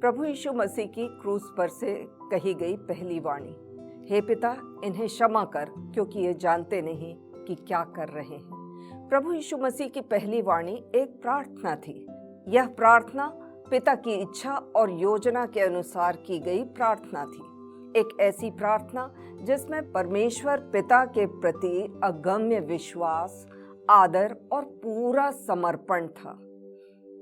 प्रभु यीशु मसीह की क्रूस पर से कही गई पहली वाणी, हे पिता इन्हें क्षमा कर क्योंकि ये जानते नहीं कि क्या कर रहे हैं। प्रभु यीशु मसीह की पहली वाणी एक प्रार्थना थी। यह प्रार्थना पिता की इच्छा और योजना के अनुसार की गई प्रार्थना थी। एक ऐसी प्रार्थना जिसमें परमेश्वर पिता के प्रति अगम्य विश्वास, आदर और पूरा समर्पण था।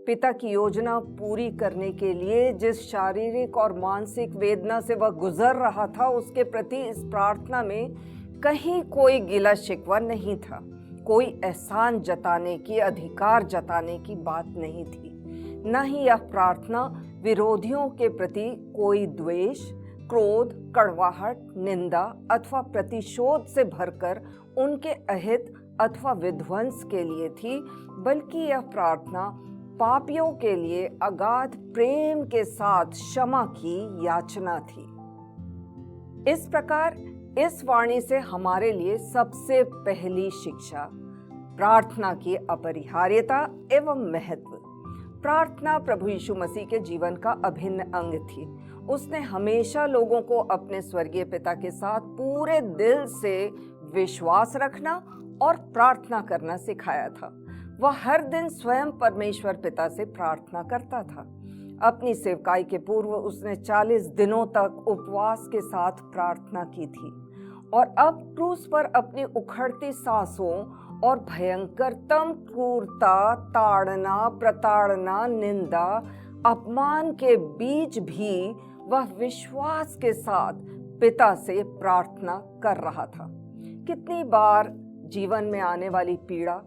पिता की योजना पूरी करने के लिए जिस शारीरिक और मानसिक वेदना से वह गुजर रहा था, उसके प्रति इस प्रार्थना में कहीं कोई गिला शिकवा नहीं था। कोई एहसान जताने की, अधिकार जताने की बात नहीं थी। न ही यह प्रार्थना विरोधियों के प्रति कोई द्वेष, क्रोध, कड़वाहट, निंदा अथवा प्रतिशोध से भरकर उनके अहित अथवा विध्वंस के लिए थी, बल्कि यह प्रार्थना पापियों के लिए अगाध प्रेम के साथ क्षमा की याचना थी। इस प्रकार इस वाणी से हमारे लिए सबसे पहली शिक्षा प्रार्थना की अपरिहार्यता एवं महत्व। प्रार्थना प्रभु यीशु मसीह के जीवन का अभिन्न अंग थी। उसने हमेशा लोगों को अपने स्वर्गीय पिता के साथ पूरे दिल से विश्वास रखना और प्रार्थना करना सिखाया था। वह हर दिन स्वयं परमेश्वर पिता से प्रार्थना करता था। अपनी सेवकाई के पूर्व उसने 40 दिनों तक उपवास के साथ प्रार्थना की थी और अब क्रूस पर अपनी उखड़ती सांसों और भयंकरतम क्रूरता, ताड़ना, प्रताड़ना, निंदा, अपमान के बीच भी वह विश्वास के साथ पिता से प्रार्थना कर रहा था। कितनी बार जीवन में आने वाली पीड़ा,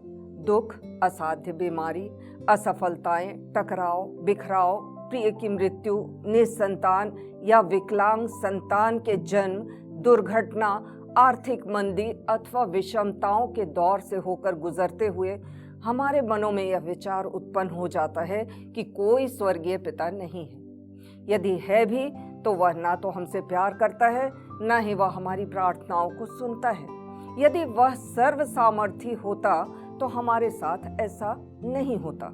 दुख, असाध्य बीमारी, असफलताएं, टकराव, बिखराव, प्रिय की मृत्यु, निसंतान या विकलांग संतान के जन्म, दुर्घटना, आर्थिक मंदी अथवा विषमताओं के दौर से होकर गुजरते हुए हमारे मनों में यह विचार उत्पन्न हो जाता है कि कोई स्वर्गीय पिता नहीं है। यदि है भी तो वह ना तो हमसे प्यार करता है, ना ही वह हमारी प्रार्थनाओं को सुनता है। यदि वह सर्व सामर्थी होता तो हमारे साथ ऐसा नहीं होता,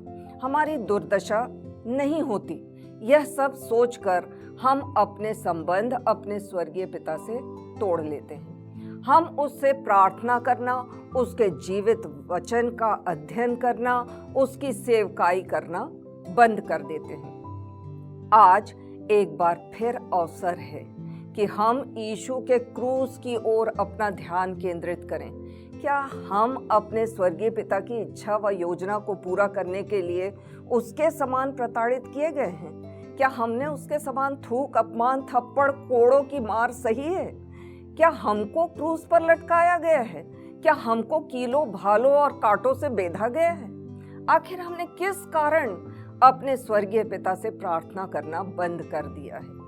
हमारी दुर्दशा नहीं होती। यह सब सोचकर हम अपने संबंध अपने स्वर्गीय पिता से तोड़ लेते हैं। हम उससे प्रार्थना करना, उसके जीवित वचन का अध्ययन करना, उसकी सेवकाई करना बंद कर देते हैं। आज एक बार फिर अवसर है कि हम यीशु के क्रूस की ओर अपना ध्यान केंद्रित करें। क्या हम अपने स्वर्गीय पिता की इच्छा व योजना को पूरा करने के लिए उसके समान प्रताड़ित किए गए हैं? क्या हमने उसके समान थूक, अपमान, थप्पड़, कोड़ों की मार सही है? क्या हमको क्रूस पर लटकाया गया है? क्या हमको कीलों, भालों और कांटों से बेधा गया है? आखिर हमने किस कारण अपने स्वर्गीय पिता से प्रार्थना करना बंद कर दिया है?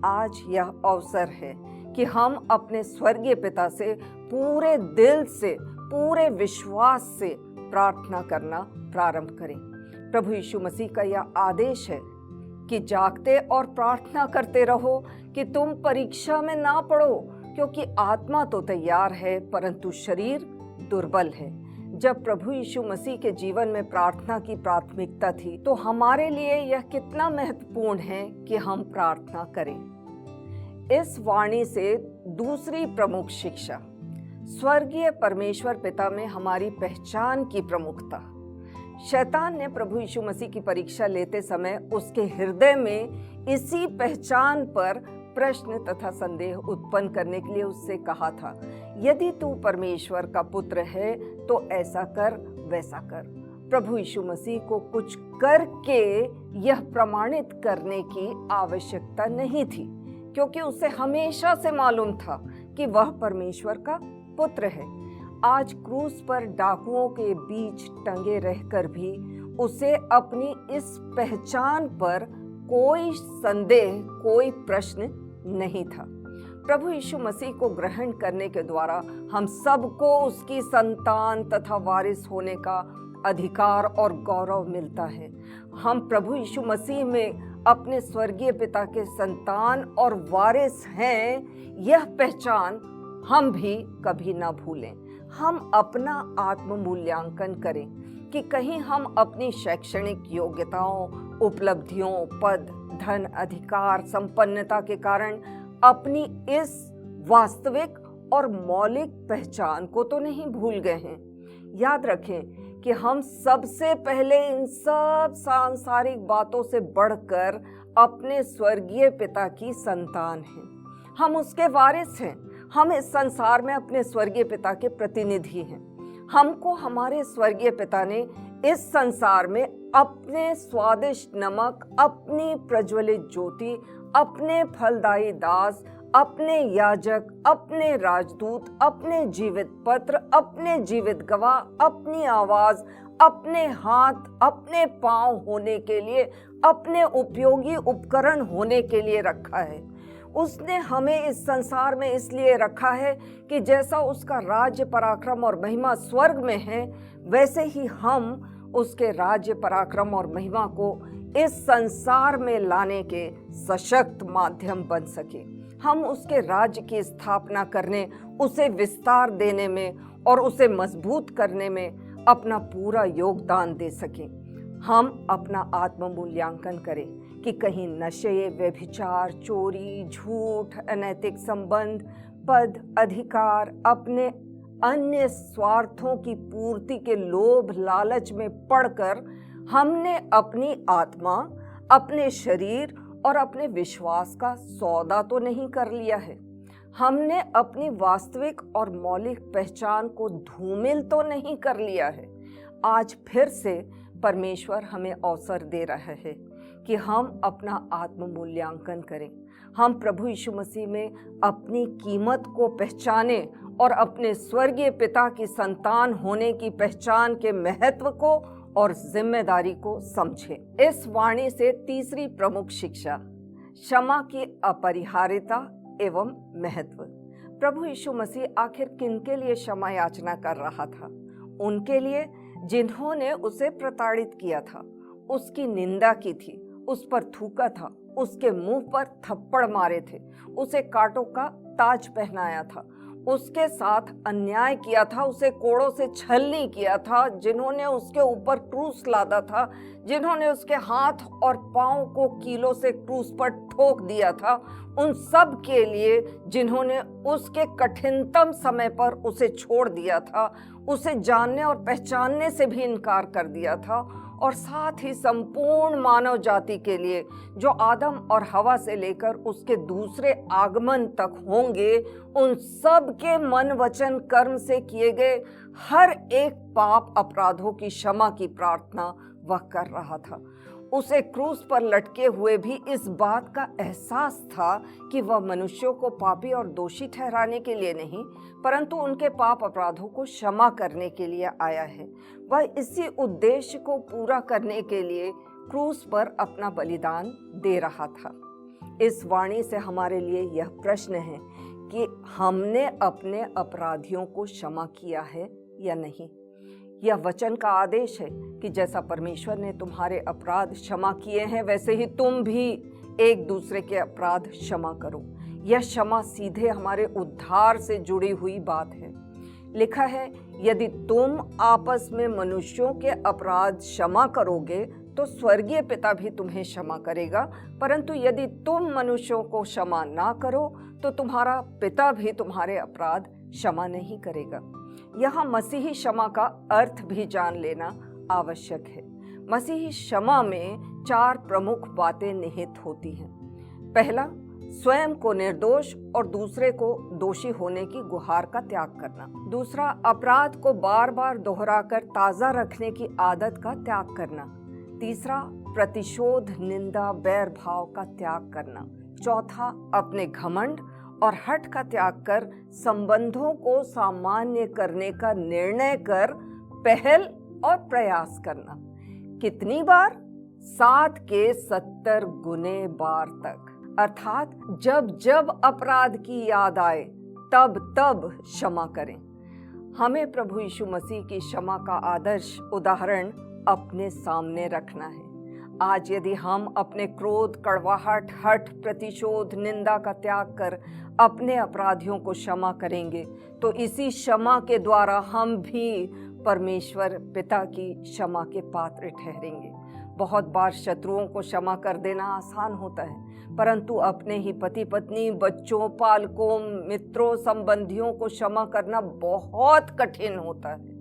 आज यह अवसर है कि हम अपने स्वर्गीय पिता से पूरे दिल से, पूरे विश्वास से प्रार्थना करना प्रारंभ करें। प्रभु यीशु मसीह का यह आदेश है कि जागते और प्रार्थना करते रहो कि तुम परीक्षा में ना पड़ो, क्योंकि आत्मा तो तैयार है परंतु शरीर दुर्बल है। जब प्रभु यीशु मसीह के जीवन में प्रार्थना की प्राथमिकता थी, तो हमारे लिए यह कितना महत्वपूर्ण है कि हम प्रार्थना करें। इस वाणी से दूसरी प्रमुख शिक्षा, स्वर्गीय परमेश्वर पिता में हमारी पहचान की प्रमुखता। शैतान ने प्रभु यीशु मसीह की परीक्षा लेते समय उसके हृदय में इसी पहचान पर प्रश्न तथा संदेह उत्पन्न करने के लिए उससे कहा था, यदि तू परमेश्वर का पुत्र है तो ऐसा कर, वैसा कर। प्रभु यीशु मसीह को कुछ करके यह प्रमाणित करने की आवश्यकता नहीं थी, क्योंकि उसे हमेशा से मालूम था कि वह परमेश्वर का पुत्र है। आज क्रूस पर डाकुओं के बीच टंगे रहकर भी उसे अपनी इस पहचान पर कोई संदेह, कोई प्रश्न नहीं था। प्रभु यीशु मसीह को ग्रहण करने के द्वारा हम सबको उसकी संतान तथा वारिस होने का अधिकार और गौरव मिलता है। हम प्रभु यीशु मसीह में अपने स्वर्गीय पिता के संतान और वारिस हैं, यह पहचान हम भी कभी ना भूलें। हम अपना आत्म मूल्यांकन करें कि कहीं हम अपनी शैक्षणिक योग्यताओं, उपलब्धियों, पद, धन, अधिकार, संपन्नता के कारण अपनी इस वास्तविक और मौलिक पहचान को तो नहीं भूल गए हैं। याद रखें कि हम सबसे पहले इन सब सांसारिक बातों से बढ़कर अपने स्वर्गीय पिता की संतान हैं। हम उसके वारिस हैं। हम इस संसार में अपने स्वर्गीय पिता के प्रतिनिधि हैं। हमको हमारे स्वर्गीय पिता ने इस संसार में अपने स्वादिष्ट नमक, अपनी प्रज्वलित ज्योति, अपने फलदायी दास, अपने याजक, अपने राजदूत, अपने जीवित पत्र, अपने जीवित गवाह, अपनी आवाज, अपने हाथ, अपने पांव होने के लिए, अपने उपयोगी उपकरण होने के लिए रखा है। उसने हमें इस संसार में इसलिए रखा है कि जैसा उसका राज्य, पराक्रम और महिमा स्वर्ग में है, वैसे ही हम उसके राज्य, पराक्रम और महिमा को इस संसार में लाने के सशक्त माध्यम बन सके। हम उसके राज्य की स्थापना करने, उसे विस्तार देने में और उसे मजबूत करने में अपना पूरा योगदान दे सकें। हम अपना आत्म मूल्यांकन करें कि कहीं नशे, व्यभिचार, चोरी, झूठ, अनैतिक संबंध, पद, अधिकार, अपने अन्य स्वार्थों की पूर्ति के लोभ लालच में पड़कर हमने अपनी आत्मा, अपने शरीर और अपने विश्वास का सौदा तो नहीं कर लिया है। हमने अपनी वास्तविक और मौलिक पहचान को धूमिल तो नहीं कर लिया है। आज फिर से परमेश्वर हमें अवसर दे रहा है कि हम अपना आत्म मूल्यांकन करें। हम प्रभु यीशु मसीह में अपनी कीमत को पहचानें और अपने स्वर्गीय पिता की संतान होने की पहचान के महत्व को और जिम्मेदारी को समझें। इस वाणी से तीसरी प्रमुख शिक्षा, क्षमा की अपरिहार्यता एवं महत्व। प्रभु यीशु मसीह आखिर किनके लिए क्षमा याचना कर रहा था? उनके लिए जिन्होंने उसे प्रताड़ित किया था, उसकी निंदा की थी, उस पर थूका था, उसके मुंह पर थप्पड़ मारे थे, उसे कांटों का ताज पहनाया था, उसके साथ अन्याय किया था, उसे कोड़ों से छलनी किया था, जिन्होंने उसके ऊपर क्रूस लादा था, जिन्होंने उसके हाथ और पांव को कीलों से क्रूस पर ठोक दिया था, उन सब के लिए जिन्होंने उसके कठिनतम समय पर उसे छोड़ दिया था, उसे जानने और पहचानने से भी इनकार कर दिया था, और साथ ही संपूर्ण मानव जाति के लिए जो आदम और हवा से लेकर उसके दूसरे आगमन तक होंगे, उन सब के मन, वचन, कर्म से किए गए हर एक पाप अपराधों की क्षमा की प्रार्थना वह कर रहा था। उसे क्रूस पर लटके हुए भी इस बात का एहसास था कि वह मनुष्यों को पापी और दोषी ठहराने के लिए नहीं, परंतु उनके पाप अपराधों को क्षमा करने के लिए आया है। वह इसी उद्देश्य को पूरा करने के लिए क्रूस पर अपना बलिदान दे रहा था। इस वाणी से हमारे लिए यह प्रश्न है कि हमने अपने अपराधियों को क्षमा किया है या नहीं। यह वचन का आदेश है कि जैसा परमेश्वर ने तुम्हारे अपराध क्षमा किए हैं, वैसे ही तुम भी एक दूसरे के अपराध क्षमा करो। यह क्षमा सीधे हमारे उद्धार से जुड़ी हुई बात है। लिखा है, यदि तुम आपस में मनुष्यों के अपराध क्षमा करोगे तो स्वर्गीय पिता भी तुम्हें क्षमा करेगा, परंतु यदि तुम मनुष्यों को क्षमा ना करो तो तुम्हारा पिता भी तुम्हारे अपराध क्षमा नहीं करेगा। यहाँ मसीही क्षमा का अर्थ भी जान लेना आवश्यक है। मसीही क्षमा में 4 प्रमुख बातें निहित होती हैं। पहला, स्वयं को निर्दोष और दूसरे को दोषी होने की गुहार का त्याग करना। दूसरा, अपराध को बार बार दोहराकर ताज़ा रखने की आदत का त्याग करना। तीसरा, प्रतिशोध, निंदा, बैर भाव का त्याग करना। चौथा, अपने घमंड और हठ का त्याग कर संबंधों को सामान्य करने का निर्णय कर पहल और प्रयास करना। कितनी बार? 7 के 70 गुने बार तक। अर्थात जब जब अपराध की याद आए तब तब क्षमा करें। हमें प्रभु यीशु मसीह की क्षमा का आदर्श उदाहरण अपने सामने रखना है। आज यदि हम अपने क्रोध, कड़वाहट, हठ, प्रतिशोध, निंदा का त्याग कर अपने अपराधियों को क्षमा करेंगे तो इसी क्षमा के द्वारा हम भी परमेश्वर पिता की क्षमा के पात्र ठहरेंगे। बहुत बार शत्रुओं को क्षमा कर देना आसान होता है, परंतु अपने ही पति पत्नी, बच्चों, पालकों, मित्रों, संबंधियों को क्षमा करना बहुत कठिन होता है।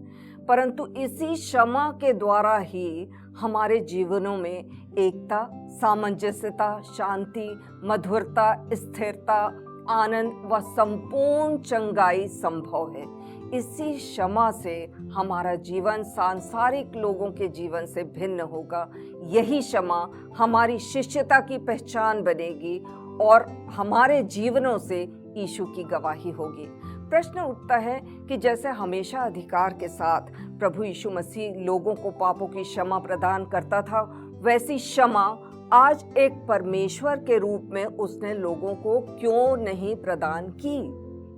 परंतु इसी क्षमा के द्वारा ही हमारे जीवनों में एकता, सामंजस्यता, शांति, मधुरता, स्थिरता, आनंद व संपूर्ण चंगाई संभव है। इसी क्षमा से हमारा जीवन सांसारिक लोगों के जीवन से भिन्न होगा। यही क्षमा हमारी शिष्यता की पहचान बनेगी और हमारे जीवनों से यीशु की गवाही होगी। प्रश्न उठता है कि जैसे हमेशा अधिकार के साथ प्रभु यीशु मसीह लोगों को पापों की क्षमा प्रदान करता था, वैसी क्षमा आज एक परमेश्वर के रूप में उसने लोगों को क्यों नहीं प्रदान की?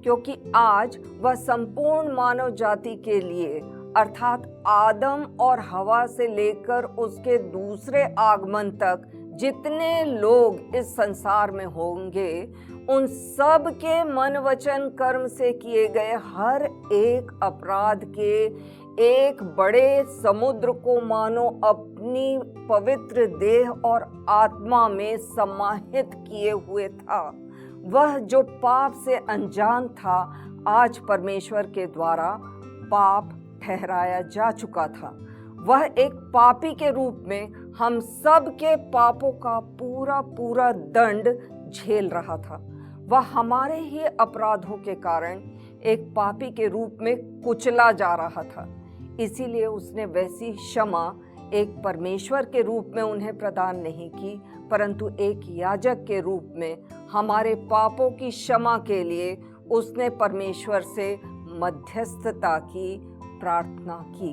क्योंकि आज वह संपूर्ण मानव जाति के लिए अर्थात आदम और हवा से लेकर उसके दूसरे आगमन तक जितने लोग इस संसार में होंगे, उन सब के मन, वचन, कर्म से किए गए हर एक अपराध के एक बड़े समुद्र को मानो अपनी पवित्र देह और आत्मा में समाहित किए हुए था। वह जो पाप से अनजान था, आज परमेश्वर के द्वारा पाप ठहराया जा चुका था। वह एक पापी के रूप में हम सब के पापों का पूरा पूरा दंड झेल रहा था। वह हमारे ही अपराधों के कारण एक पापी के रूप में कुचला जा रहा था। इसीलिए उसने वैसी क्षमा एक परमेश्वर के रूप में उन्हें प्रदान नहीं की, परंतु एक याजक के रूप में हमारे पापों की क्षमा के लिए उसने परमेश्वर से मध्यस्थता की प्रार्थना की।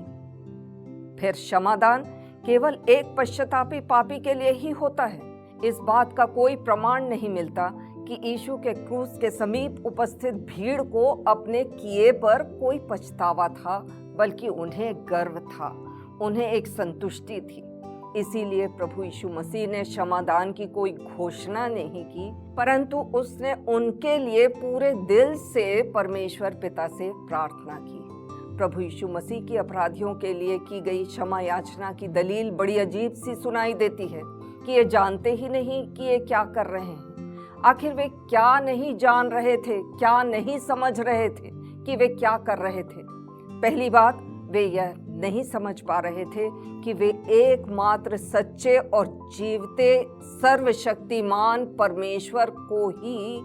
फिर क्षमादान केवल एक पश्चातापी पापी के लिए ही होता है। इस बात का कोई प्रमाण नहीं मिलता कि यीशु के क्रूस के समीप उपस्थित भीड़ को अपने किए पर कोई पछतावा था, बल्कि उन्हें गर्व था, उन्हें एक संतुष्टि थी। इसीलिए प्रभु यीशु मसीह ने क्षमादान की कोई घोषणा नहीं की, परंतु उसने उनके लिए पूरे दिल से परमेश्वर पिता से प्रार्थना की। प्रभु यीशु मसीह की अपराधियों के लिए की गई क्षमा याचना की दलील बड़ी अजीब सी सुनाई देती है कि ये जानते ही नहीं कि ये क्या कर रहे हैं। आखिर वे क्या नहीं जान रहे थे, क्या नहीं समझ रहे थे कि वे क्या कर रहे थे? पहली बात, वे यह नहीं समझ पा रहे थे कि वे एकमात्र सच्चे और जीवते सर्वशक्तिमान परमेश्वर को ही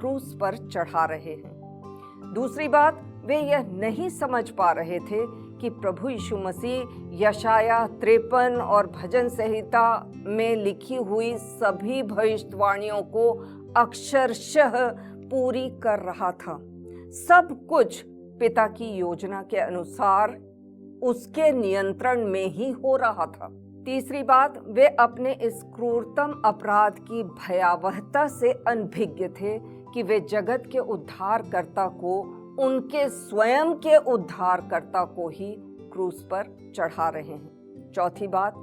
क्रूस पर चढ़ा रहे हैं। दूसरी बात, वे यह नहीं समझ पा रहे थे कि प्रभु यीशु मसीह यशाया 53 और भजन संहिता में लिखी हुई सभी भविष्यवाणियों को अक्षरशः पूरी कर रहा था। सब कुछ पिता की योजना के अनुसार उसके नियंत्रण में ही हो रहा था। तीसरी बात, वे अपने इस क्रूरतम अपराध की भयावहता से अनभिज्ञ थे कि वे जगत के उद्धारकर्ता को, उनके स्वयं के उद्धारकर्ता को ही क्रूस पर चढ़ा रहे हैं। चौथी बात,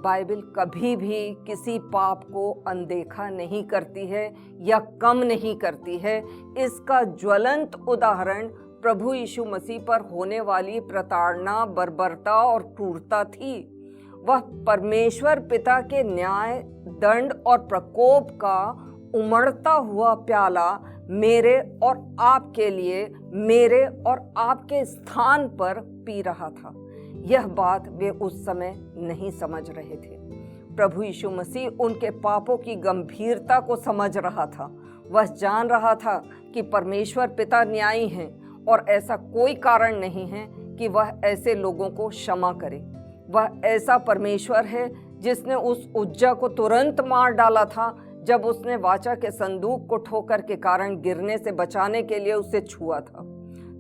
बाइबल कभी भी किसी पाप को अनदेखा नहीं करती है या कम नहीं करती है। इसका ज्वलंत उदाहरण प्रभु यीशु मसीह पर होने वाली प्रताड़ना, बर्बरता और क्रूरता थी। वह परमेश्वर पिता के न्याय, दंड और प्रकोप का उमड़ता हुआ प्याला मेरे और आपके लिए, मेरे और आपके स्थान पर पी रहा था। यह बात वे उस समय नहीं समझ रहे थे। प्रभु यीशु मसीह उनके पापों की गंभीरता को समझ रहा था। वह जान रहा था कि परमेश्वर पिता न्यायी हैं और ऐसा कोई कारण नहीं है कि वह ऐसे लोगों को क्षमा करे। वह ऐसा परमेश्वर है जिसने उस उज्जा को तुरंत मार डाला था जब उसने वाचा के संदूक को ठोकर के कारण गिरने से बचाने के लिए उसे छुआ था।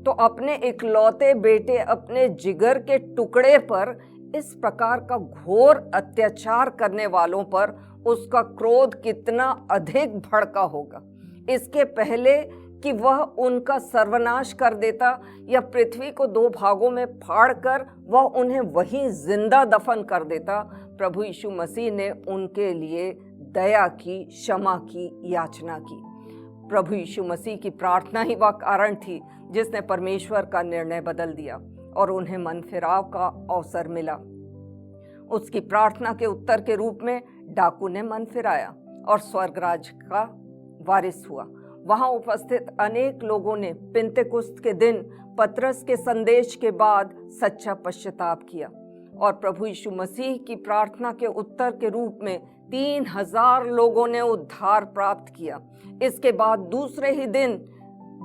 तो अपने इकलौते बेटे, अपने जिगर के टुकड़े पर इस प्रकार का घोर अत्याचार करने वालों पर उसका क्रोध कितना अधिक भड़का होगा। इसके पहले कि वह उनका सर्वनाश कर देता या पृथ्वी को दो भागों में फाड़कर वह उन्हें वहीं जिंदा दफन कर देता, प्रभु यीशु मसीह ने उनके लिए दया की, क्षमा की याचना की। प्रभु यीशु मसीह की प्रार्थना ही वह कारण थी जिसने परमेश्वर का निर्णय बदल दिया और उन्हें मन फिराव का अवसर मिला। उसकी प्रार्थना के उत्तर के रूप में डाकू ने मन फिराया और स्वर्गराज का वारिस हुआ। वहां उपस्थित अनेक लोगों ने पिंतेकुस्त के दिन पतरस के संदेश के बाद सच्चा पश्चाताप किया और प्रभु यीशु मसीह की प्रार्थना के उत्तर के रूप में 3000 लोगों ने उद्धार प्राप्त किया। इसके बाद दूसरे ही दिन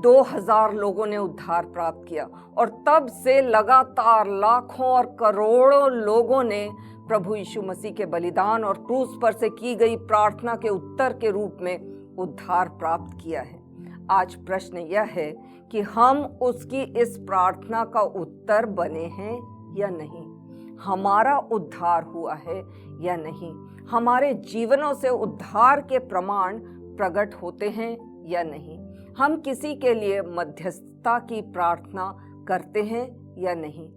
2000 लोगों ने उद्धार प्राप्त किया और तब से लगातार लाखों और करोड़ों लोगों ने प्रभु यीशु मसीह के बलिदान और क्रूस पर से की गई प्रार्थना के उत्तर के रूप में उद्धार प्राप्त किया है। आज प्रश्न यह है कि हम उसकी इस प्रार्थना का उत्तर बने हैं या नहीं, हमारा उद्धार हुआ है या नहीं, हमारे जीवनों से उद्धार के प्रमाण प्रकट होते हैं या नहीं, हम किसी के लिए मध्यस्थता की प्रार्थना करते हैं या नहीं।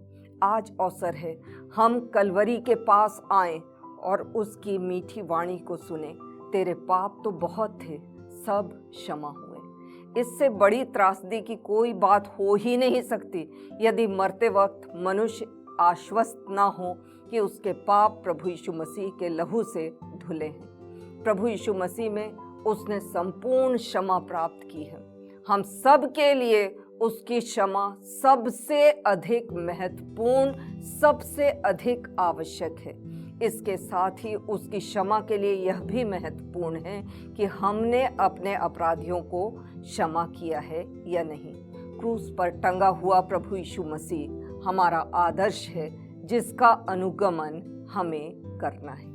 आज अवसर है हम कलवरी के पास आएं और उसकी मीठी वाणी को सुने, तेरे पाप तो बहुत थे, सब क्षमा हुए। इससे बड़ी त्रासदी की कोई बात हो ही नहीं सकती यदि मरते वक्त मनुष्य आश्वस्त ना हो कि उसके पाप प्रभु यीशु मसीह के लहू से धुले हैं। प्रभु यीशु मसीह में उसने संपूर्ण क्षमा प्राप्त की है। हम सब के लिए उसकी क्षमा सबसे अधिक महत्वपूर्ण, सबसे अधिक आवश्यक है। इसके साथ ही उसकी क्षमा के लिए यह भी महत्वपूर्ण है कि हमने अपने अपराधियों को क्षमा किया है या नहीं। क्रूस पर टंगा हुआ प्रभु यीशु मसीह हमारा आदर्श है जिसका अनुगमन हमें करना है।